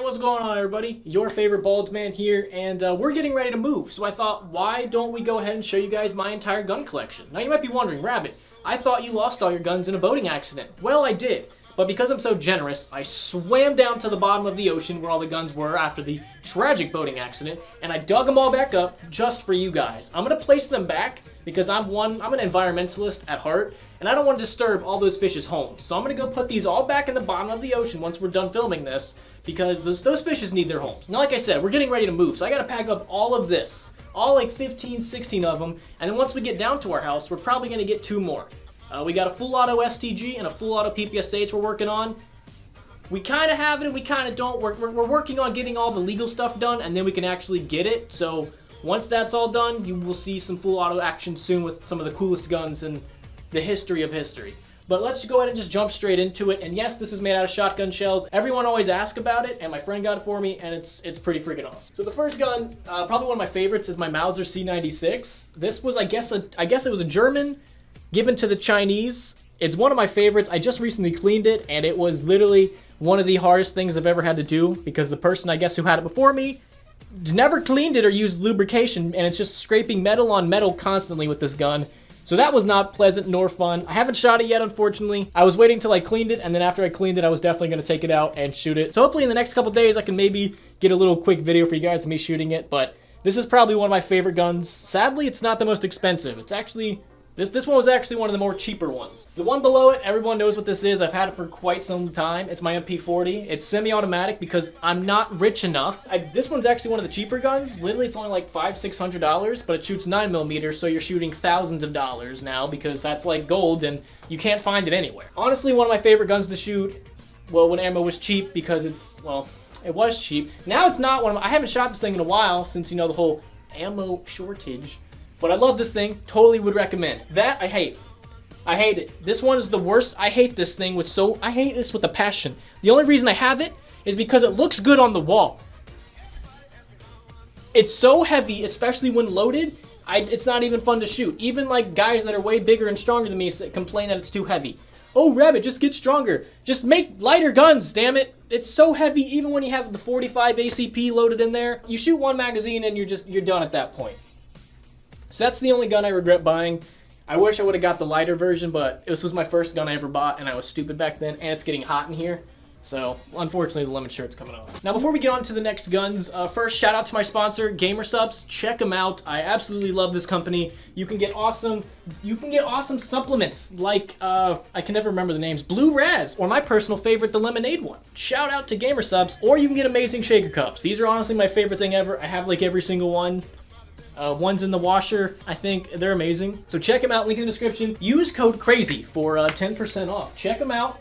what's going on, everybody? Your favorite bald man here, and we're getting ready to move. So I thought, why don't we go ahead and show you guys my entire gun collection? Now you might be wondering, Rabbit, I thought you lost all your guns in a boating accident. Well, I did. But because I'm so generous, I swam down to the bottom of the ocean where all the guns were after the tragic boating accident, and I dug them all back up just for you guys. I'm gonna place them back because I'm an environmentalist at heart, and I don't want to disturb all those fish's homes. So I'm gonna go put these all back in the bottom of the ocean once we're done filming this, because those fishes need their homes. Now, like I said, we're getting ready to move, so I gotta pack up all of this, all like 15, 16 of them, and then once we get down to our house, we're probably gonna get 2 more. We got a full auto STG and a full auto PPSH we're working on. We kind of have it and we kind of don't. We're working on getting all the legal stuff done, and then we can actually get it. So once that's all done, you will see some full auto action soon with some of the coolest guns in the history of history. But let's go ahead and just jump straight into it. And yes, this is made out of shotgun shells. Everyone always asks about it, and my friend got it for me, and it's pretty freaking awesome. So the first gun, probably one of my favorites, is my Mauser C96. This was, I guess it was a German given to the Chinese. It's one of my favorites. I just recently cleaned it, and it was literally one of the hardest things I've ever had to do, because the person, I guess, who had it before me never cleaned it or used lubrication, and it's just scraping metal on metal constantly with this gun. So that was not pleasant nor fun. I haven't shot it yet, unfortunately. I was waiting till I cleaned it, and then after I cleaned it, I was definitely going to take it out and shoot it. So hopefully in the next couple days, I can maybe get a little quick video for you guys of me shooting it, but this is probably one of my favorite guns. Sadly, it's not the most expensive. It's actually... This one was actually one of the more cheaper ones. The one below it, everyone knows what this is. I've had it for quite some time. It's my MP40. It's semi-automatic because I'm not rich enough. This one's actually one of the cheaper guns. Literally, it's only like $500-600, but it shoots 9mm, so you're shooting thousands of dollars now because that's like gold and you can't find it anywhere. Honestly, one of my favorite guns to shoot, well, when ammo was cheap, because it was cheap. Now it's not I haven't shot this thing in a while since, the whole ammo shortage. But I love this thing, totally would recommend. That I hate. I hate it. This one is the worst. I hate this thing I hate this with a passion. The only reason I have it is because it looks good on the wall. It's so heavy, especially when loaded, it's not even fun to shoot. Even like guys that are way bigger and stronger than me complain that it's too heavy. Oh, Rabbit, just get stronger. Just make lighter guns, damn it. It's so heavy, even when you have the 45 ACP loaded in there. You shoot one magazine and you're done at that point. So that's the only gun I regret buying. I wish I would have got the lighter version, but this was my first gun I ever bought, and I was stupid back then, and it's getting hot in here. So, unfortunately, the lemon shirt's coming off. Now, before we get on to the next guns, first, shout out to my sponsor, KrazyRabb1t's. Check them out. I absolutely love this company. You can get awesome supplements like, I can never remember the names, Blue Raz, or my personal favorite, the lemonade one. Shout out to KrazyRabb1t's, or you can get amazing shaker cups. These are honestly my favorite thing ever. I have like every single one. One's in the washer, I think. They're amazing. So check them out, link in the description. Use code KRAZY for 10% off. Check them out.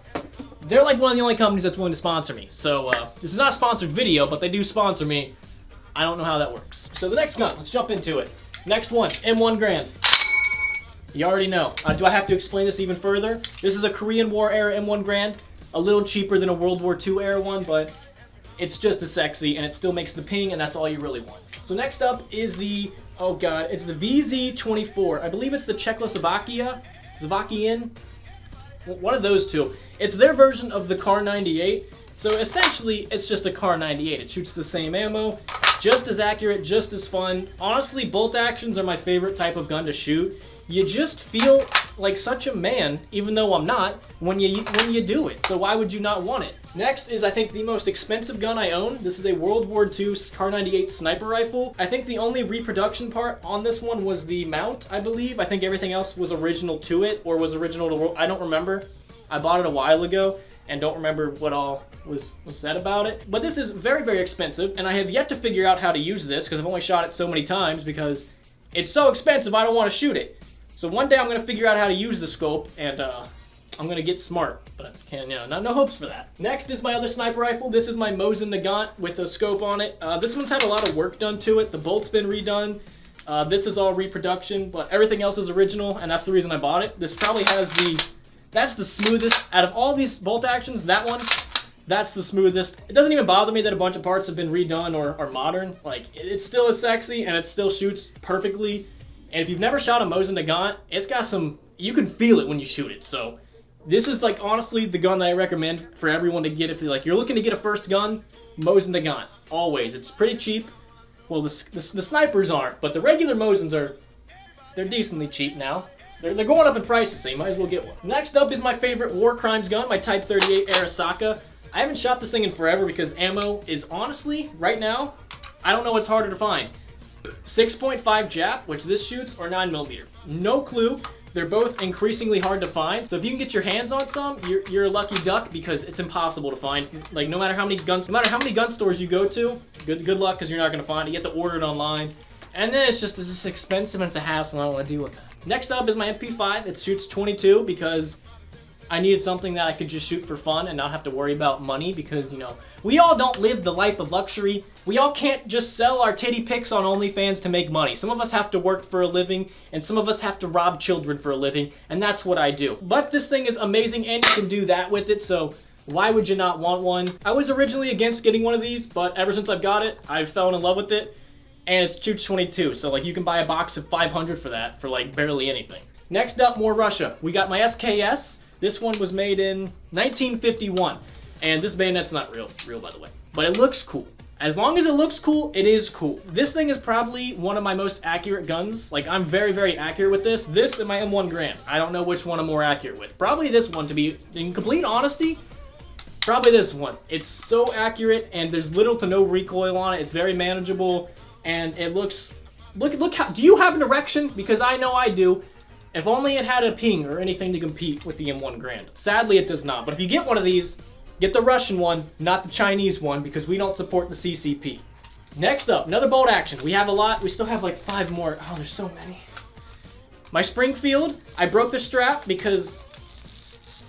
They're like one of the only companies that's willing to sponsor me. So this is not a sponsored video, but they do sponsor me. I don't know how that works. So the next gun, let's jump into it. Next one, M1 Garand. You already know. Do I have to explain this even further? This is a Korean War era M1 Garand. A little cheaper than a World War II era one, but it's just as sexy, and it still makes the ping, and that's all you really want. So next up is the, oh god, it's the VZ24. I believe it's the Slovakian, one of those two. It's their version of the Kar 98. So essentially, it's just a Kar 98. It shoots the same ammo, just as accurate, just as fun. Honestly, bolt actions are my favorite type of gun to shoot. You just feel like such a man, even though I'm not, when you do it. So why would you not want it? Next is, I think, the most expensive gun I own. This is a World War II Kar 98 sniper rifle. I think the only reproduction part on this one was the mount, I believe. I think everything else was original to it, or was original to... I don't remember. I bought it a while ago, and don't remember what all was said about it. But this is very, very expensive, and I have yet to figure out how to use this, because I've only shot it so many times, because it's so expensive, I don't want to shoot it. So one day I'm going to figure out how to use the scope, and I'm going to get smart, but can't, no hopes for that. Next is my other sniper rifle. This is my Mosin Nagant with a scope on it. This one's had a lot of work done to it. The bolt's been redone. This is all reproduction, but everything else is original, and that's the reason I bought it. This probably has that's the smoothest. Out of all these bolt actions, that one, that's the smoothest. It doesn't even bother me that a bunch of parts have been redone or modern. Like, it still is sexy, and it still shoots perfectly. And if you've never shot a Mosin Nagant, it's got some, you can feel it when you shoot it. So this is like honestly the gun that I recommend for everyone to get if you're looking to get a first gun. Mosin Nagant, always. It's pretty cheap. Well, the snipers aren't, but the regular Mosins they're decently cheap now. They're going up in prices, so you might as well get one. Next up is my favorite war crimes gun, my Type 38 Arasaka. I haven't shot this thing in forever because ammo is honestly, right now, I don't know what's harder to find. 6.5 Jap, which this shoots, or 9mm. No clue. They're both increasingly hard to find. So if you can get your hands on some, you're a lucky duck because it's impossible to find. Like no matter how many gun stores you go to, good luck because you're not gonna find it. You have to order it online. And then it's just expensive and it's a hassle and I don't want to deal with that. Next up is my MP5. It shoots 22 because I needed something that I could just shoot for fun and not have to worry about money because, you know, we all don't live the life of luxury. We all can't just sell our titty pics on OnlyFans to make money. Some of us have to work for a living and some of us have to rob children for a living, and that's what I do. But this thing is amazing and you can do that with it, so why would you not want one? I was originally against getting one of these, but ever since I've got it, I've fallen in love with it, and it shoots 22, so like you can buy a box of 500 for that for like barely anything. Next up, more Russia. We got my SKS. This one was made in 1951, and this bayonet's not real by the way, but it looks cool. As long as it looks cool, it is cool. This thing is probably one of my most accurate guns. Like I'm very, very accurate with this. This and my M1 Garand. I don't know which one I'm more accurate with. Probably this one, to be in complete honesty. Probably this one. It's so accurate and there's little to no recoil on it. It's very manageable and it looks, look how, do you have an erection? Because I know I do. If only it had a ping or anything to compete with the M1 Garand. Sadly, it does not. But if you get one of these, get the Russian one, not the Chinese one, because we don't support the CCP. Next up, another bolt action. We have a lot. We still have like 5 more. Oh, there's so many. My Springfield, I broke the strap because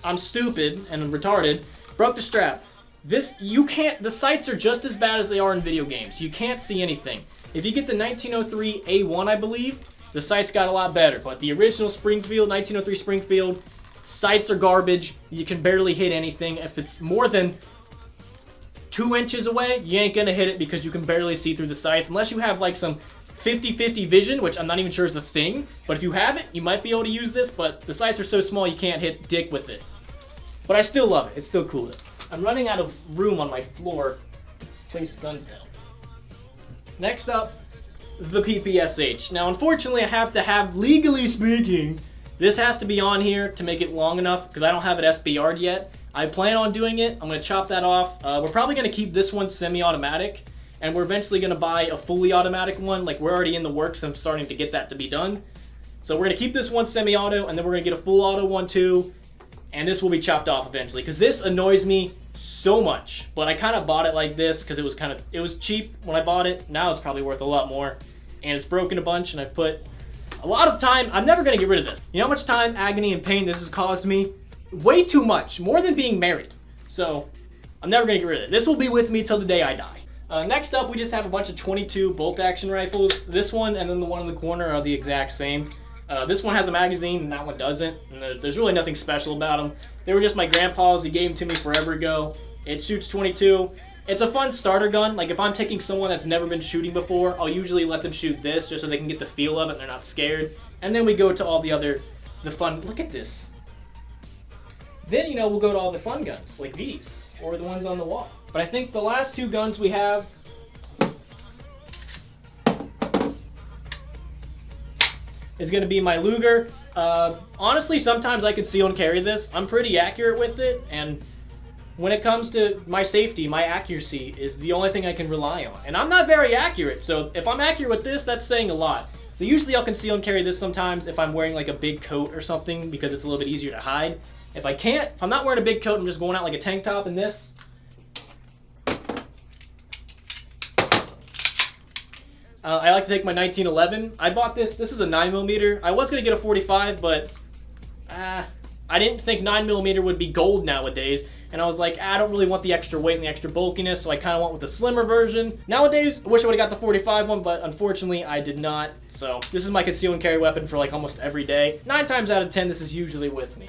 I'm stupid and retarded. Broke the strap. This, you can't, the sights are just as bad as they are in video games. You can't see anything. If you get the 1903 A1, I believe, the sights got a lot better, but the original Springfield, 1903 Springfield, sights are garbage. You can barely hit anything. If it's more than 2 inches away, you ain't gonna hit it because you can barely see through the sights. Unless you have like some 50-50 vision, which I'm not even sure is the thing. But if you have it, you might be able to use this, but the sights are so small you can't hit dick with it. But I still love it. It's still cool. I'm running out of room on my floor to place guns down. Next up, the PPSH. Now, unfortunately, I have to have, legally speaking, this has to be on here to make it long enough because I don't have it SBR'd yet. I plan on doing it. I'm going to chop that off. We're probably going to keep this one semi-automatic, and we're eventually going to buy a fully automatic one. Like, we're already in the works. I'm starting to get that to be done. So we're going to keep this one semi-auto, and then we're going to get a full auto one too, and this will be chopped off eventually because this annoys me so much. But I kind of bought it like this because it was cheap when I bought it. Now it's probably worth a lot more, and it's broken a bunch, and I've put a lot of time. I'm never gonna get rid of this. You know how much time, agony, and pain this has caused me? Way too much, more than being married. So I'm never gonna get rid of it. This will be with me till the day I die. Next up, we just have a bunch of 22 bolt action rifles. This one and then the one in the corner are the exact same. This one has a magazine and that one doesn't. And there's really nothing special about them. They were just my grandpa's. He gave them to me forever ago. It shoots 22. It's a fun starter gun. Like if I'm taking someone that's never been shooting before, I'll usually let them shoot this just so they can get the feel of it and they're not scared. And then we go to all the fun, look at this. Then, you know, we'll go to all the fun guns like these or the ones on the wall. But I think the last 2 guns we have is gonna be my Luger. Honestly, sometimes I conceal and carry this. I'm pretty accurate with it, and when it comes to my safety, my accuracy is the only thing I can rely on. And I'm not very accurate, so if I'm accurate with this, that's saying a lot. So usually I'll conceal and carry this sometimes if I'm wearing like a big coat or something because it's a little bit easier to hide. If I'm not wearing a big coat, I'm just going out like a tank top in this. I like to take my 1911. I bought this is a 9mm. I was gonna get a 45, but I didn't think 9mm would be gold nowadays. And I was like, I don't really want the extra weight and the extra bulkiness, so I kind of went with the slimmer version. Nowadays, I wish I would have got the 45 one, but unfortunately, I did not. So this is my conceal and carry weapon for like almost every day. 9 times out of 10, this is usually with me.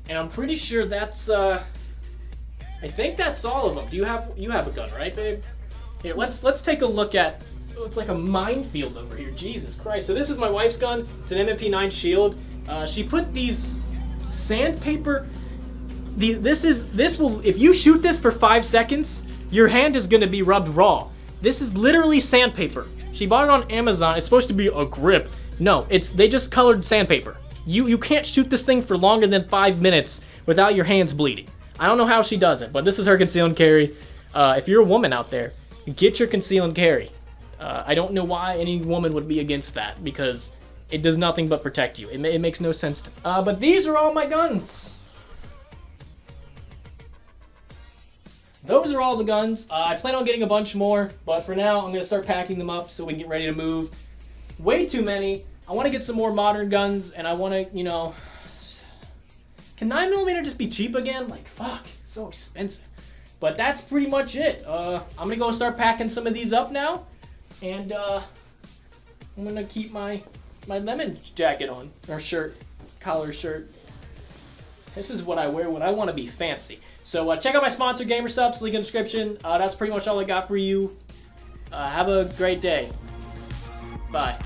And I'm pretty sure that's, I think that's all of them. You have a gun, right, babe? Here, let's take a look at, it's like a minefield over here, Jesus Christ. So this is my wife's gun. It's an MMP9 Shield. She put these sandpaper, This will, if you shoot this for 5 seconds, your hand is gonna be rubbed raw. This is literally sandpaper. She bought it on Amazon. It's supposed to be a grip. No, they just colored sandpaper. You can't shoot this thing for longer than 5 minutes without your hands bleeding. I don't know how she does it, but this is her conceal and carry. If you're a woman out there, get your conceal and carry. I don't know why any woman would be against that, because it does nothing but protect you. It makes no sense to me. But these are all my guns. Those are all the guns. I plan on getting a bunch more, but for now, I'm gonna start packing them up so we can get ready to move. Way too many. I wanna get some more modern guns, and I wanna, you know, can 9mm just be cheap again? Like, fuck, it's so expensive. But that's pretty much it. I'm gonna go start packing some of these up now, and I'm gonna keep my lemon jacket on, or shirt, collar shirt. This is what I wear when I want to be fancy. So check out my sponsor, GamerSupps, link in the description. That's pretty much all I got for you. Have a great day. Bye.